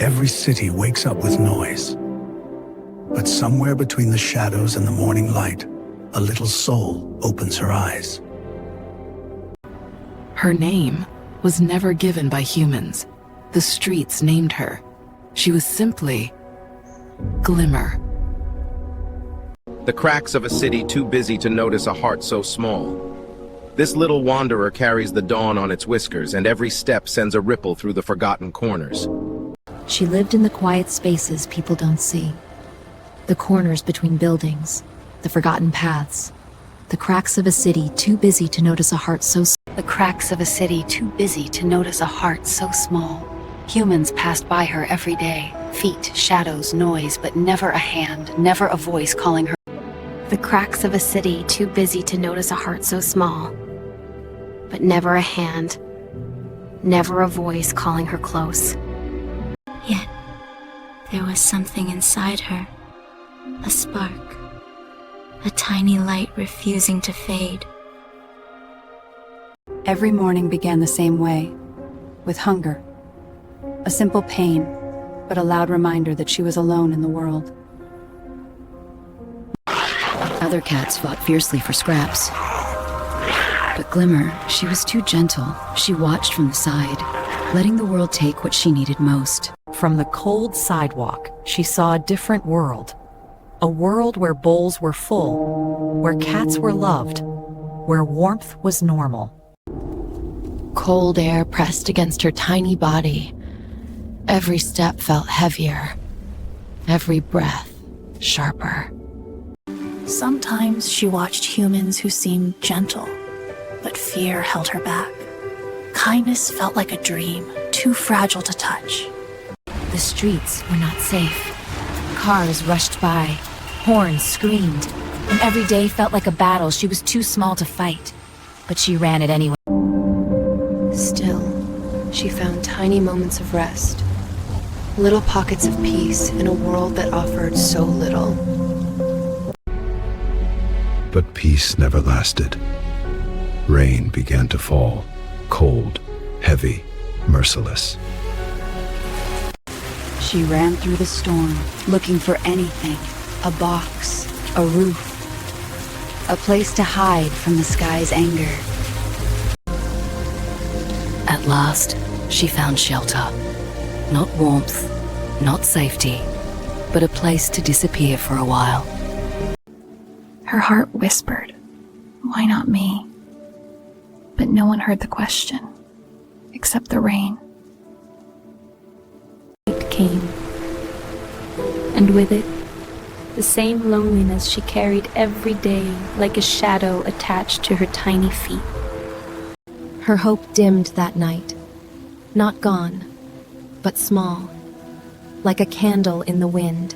Every city wakes up with noise. But somewhere between the shadows and the morning light, a little soul opens her eyes. Her name was never given by humans. The streets named her. She was simply Glimmer. The cracks of a city too busy to notice a heart so small. This little wanderer carries the dawn on its whiskers, and every step sends a ripple through the forgotten corners. She lived in the quiet spaces people don't see. The corners between buildings, the forgotten paths, the cracks of a city too busy to notice a heart so small. The cracks of a city too busy to notice a heart so small. Humans passed by her every day. Feet, shadows, noise, but never a hand, never a voice calling her. The cracks of a city too busy to notice a heart so small. But never a hand, never a voice calling her close. Yet, there was something inside her. A spark. A tiny light refusing to fade. Every morning began the same way, with hunger. A simple pain, but a loud reminder that she was alone in the world. Other cats fought fiercely for scraps. But Glimmer, she was too gentle. She watched from the side, letting the world take what she needed most. From the cold sidewalk, she saw a different world. A world where bowls were full, where cats were loved, where warmth was normal. Cold air pressed against her tiny body. Every step felt heavier, every breath sharper. Sometimes she watched humans who seemed gentle, but fear held her back. Kindness felt like a dream, too fragile to touch. The streets were not safe. Cars rushed by, horns screamed, and every day felt like a battle she was too small to fight. But she ran it anyway. Still, she found tiny moments of rest. Little pockets of peace in a world that offered so little. But peace never lasted. Rain began to fall, cold, heavy, merciless. She ran through the storm, looking for anything. A box, a roof, a place to hide from the sky's anger. At last, she found shelter. Not warmth, not safety, but a place to disappear for a while. Her heart whispered, "Why not me?" But no one heard the question, except the rain. Night came, and with it, the same loneliness she carried every day like a shadow attached to her tiny feet. Her hope dimmed that night. Not gone, but small, like a candle in the wind.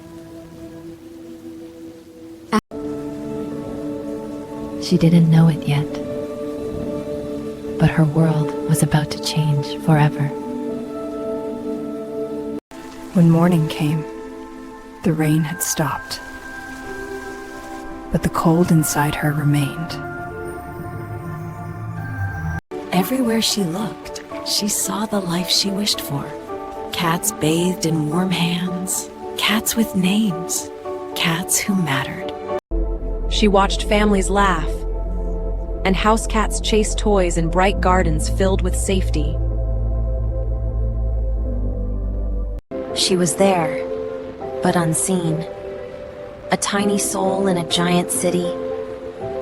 She didn't know it yet, but her world was about to change forever. When morning came, the rain had stopped, but the cold inside her remained. Everywhere she looked, she saw the life she wished for. Cats bathed in warm hands, cats with names, cats who mattered. She watched families laugh, and house cats chase toys in bright gardens filled with safety. She was there, but unseen. A tiny soul in a giant city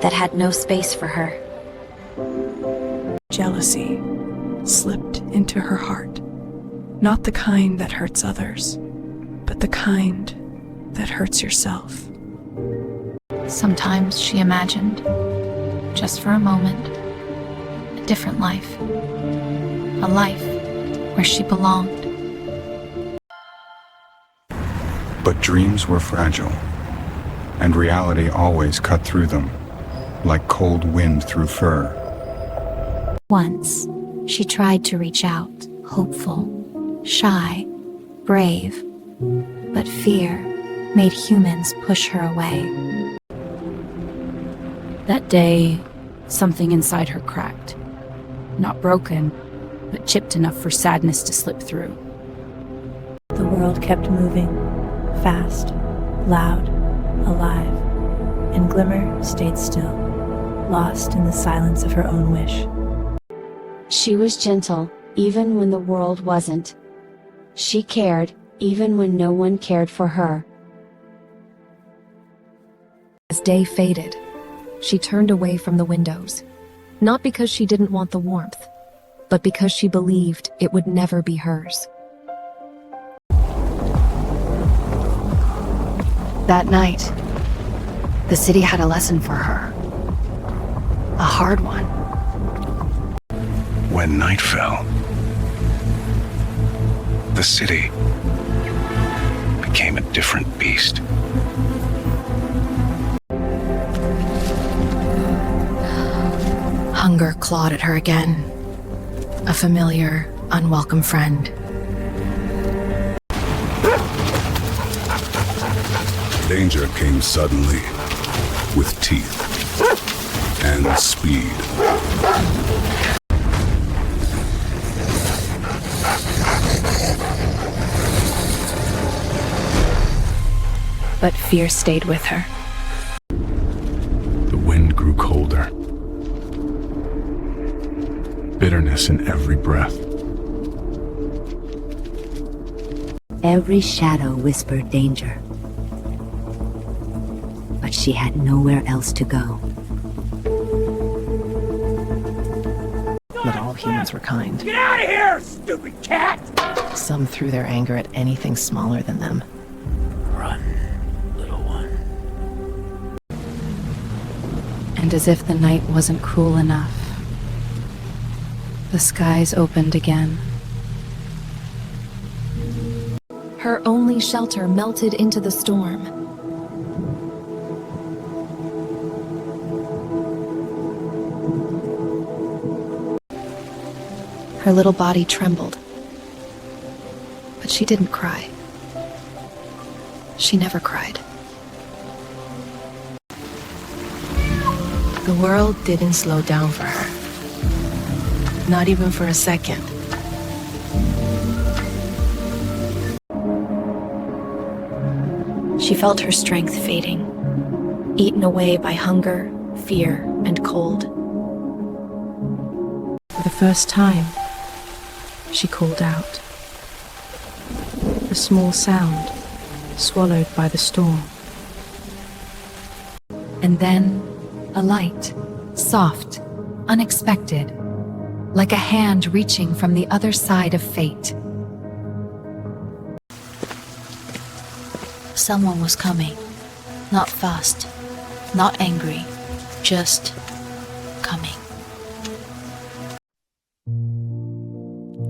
that had no space for her. Jealousy slipped into her heart. Not the kind that hurts others, but the kind that hurts yourself. Sometimes she imagined, just for a moment, a different life. A life where she belonged. But dreams were fragile, and reality always cut through them, like cold wind through fur. Once, she tried to reach out, hopeful, shy, brave, but fear made humans push her away. That day, something inside her cracked. Not broken, but chipped enough for sadness to slip through. The world kept moving, fast, loud, alive, and Glimmer stayed still, lost in the silence of her own wish. She was gentle, even when the world wasn't. She cared, even when no one cared for her. As day faded, she turned away from the windows, not because she didn't want the warmth, but because she believed it would never be hers. That night, the city had a lesson for her. A hard one. When night fell, the city became a different beast. Hunger clawed at her again, a familiar, unwelcome friend. Danger came suddenly, with teeth and speed. But fear stayed with her. The wind grew colder. Bitterness in every breath. Every shadow whispered danger. But she had nowhere else to go. Not all humans were kind. Get out of here, stupid cat! Some threw their anger at anything smaller than them. Run, little one. And as if the night wasn't cruel enough, the skies opened again. Her only shelter melted into the storm. Her little body trembled, but she didn't cry. She never cried. The world didn't slow down for her. Not even for a second. She felt her strength fading, eaten away by hunger, fear, and cold. For the first time, she called out. A small sound, swallowed by the storm. And then, a light, soft, unexpected, like a hand reaching from the other side of fate. Someone was coming. Not fast, not angry, just coming.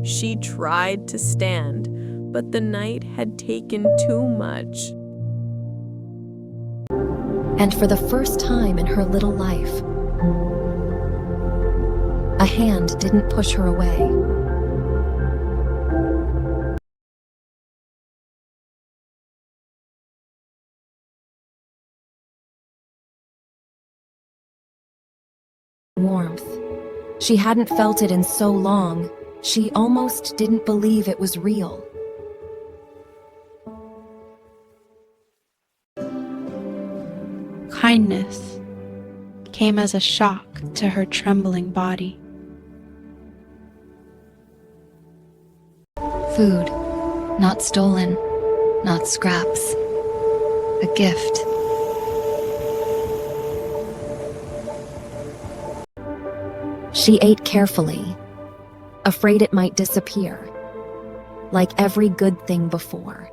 She tried to stand, but the night had taken too much. And for the first time in her little life, a hand didn't push her away. Warmth. She hadn't felt it in so long, she almost didn't believe it was real. Kindness came as a shock to her trembling body. Food, not stolen, not scraps. A gift. She ate carefully, afraid it might disappear, like every good thing before.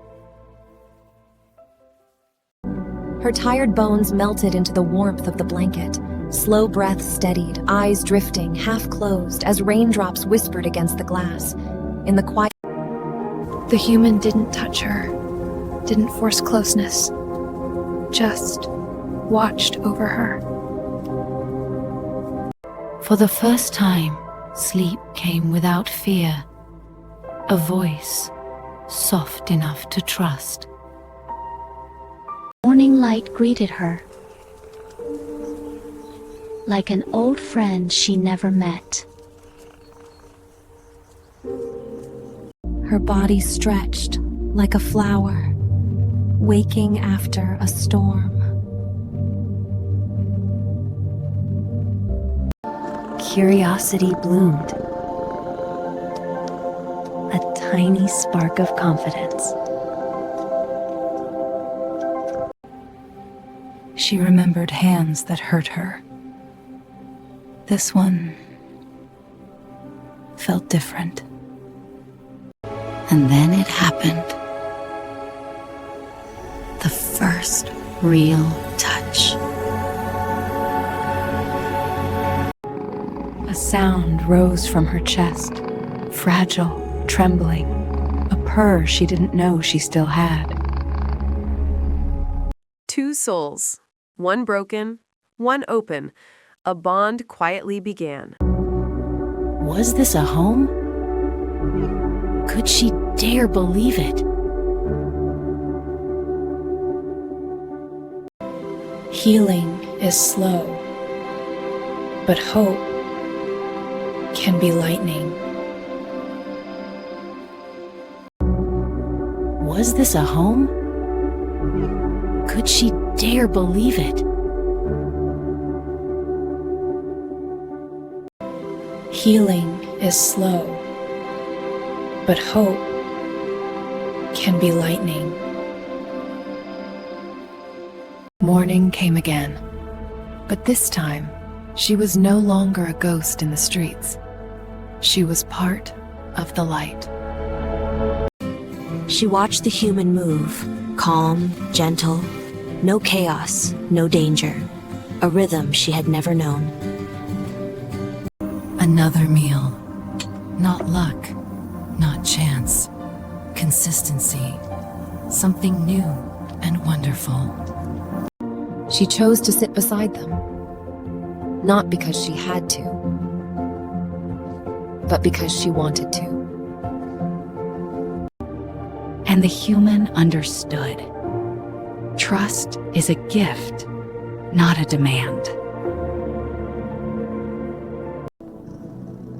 Her tired bones melted into the warmth of the blanket, slow breath steadied, eyes drifting, half closed, as raindrops whispered against the glass. In the quiet, The human didn't touch her, didn't force closeness, just watched over her. For the first time, sleep came without fear. A voice, soft enough to trust. Morning light greeted her, like an old friend she never met. her body stretched, like a flower, waking after a storm. Curiosity bloomed, a tiny spark of confidence. She remembered hands that hurt her. This one felt different. And then it happened. The first real touch. A sound rose from her chest, fragile, trembling, a purr she didn't know she still had. Two souls, one broken, one open. A bond quietly began. Was this a home? Could she dare believe it? Healing is slow, but hope can be lightning. Was this a home? Could she dare believe it? Healing is slow, but hope can be lightning. Morning came again, but this time, she was no longer a ghost in the streets. She was part of the light. She watched the human move, calm, gentle, no chaos, no danger, a rhythm she had never known. Another meal. Not luck, not chance. Consistency. Something new and wonderful. She chose to sit beside them, not because she had to, but because she wanted to. And the human understood. Trust is a gift, not a demand.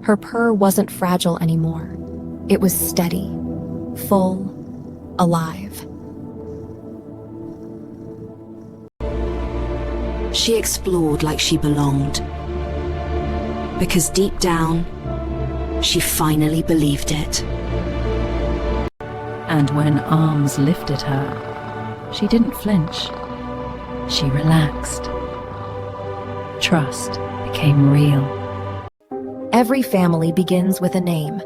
Her purr wasn't fragile anymore. It was steady, full, alive. She explored like she belonged. Because deep down, she finally believed it. And when arms lifted her, she didn't flinch. She relaxed. Trust became real. Every family begins with a name.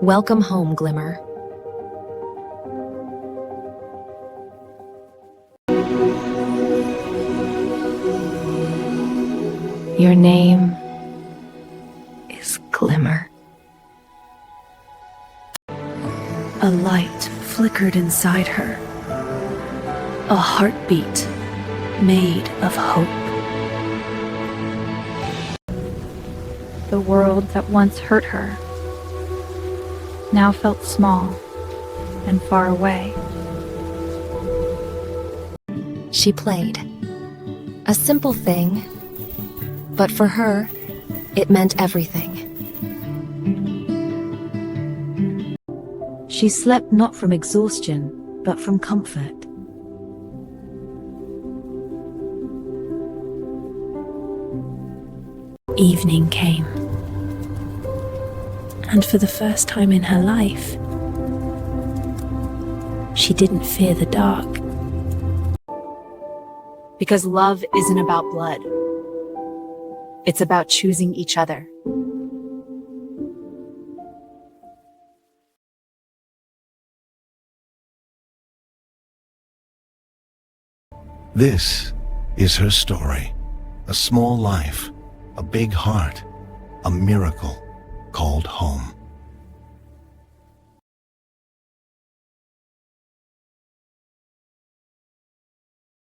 Welcome home, Glimmer. Your name is Glimmer. A light flickered inside her. A heartbeat made of hope. The world that once hurt her now felt small and far away. She played. A simple thing, but for her, it meant everything. She slept not from exhaustion, but from comfort. Evening came. And for the first time in her life, she didn't fear the dark. Because love isn't about blood. It's about choosing each other. This is her story. A small life, a big heart, a miracle called home.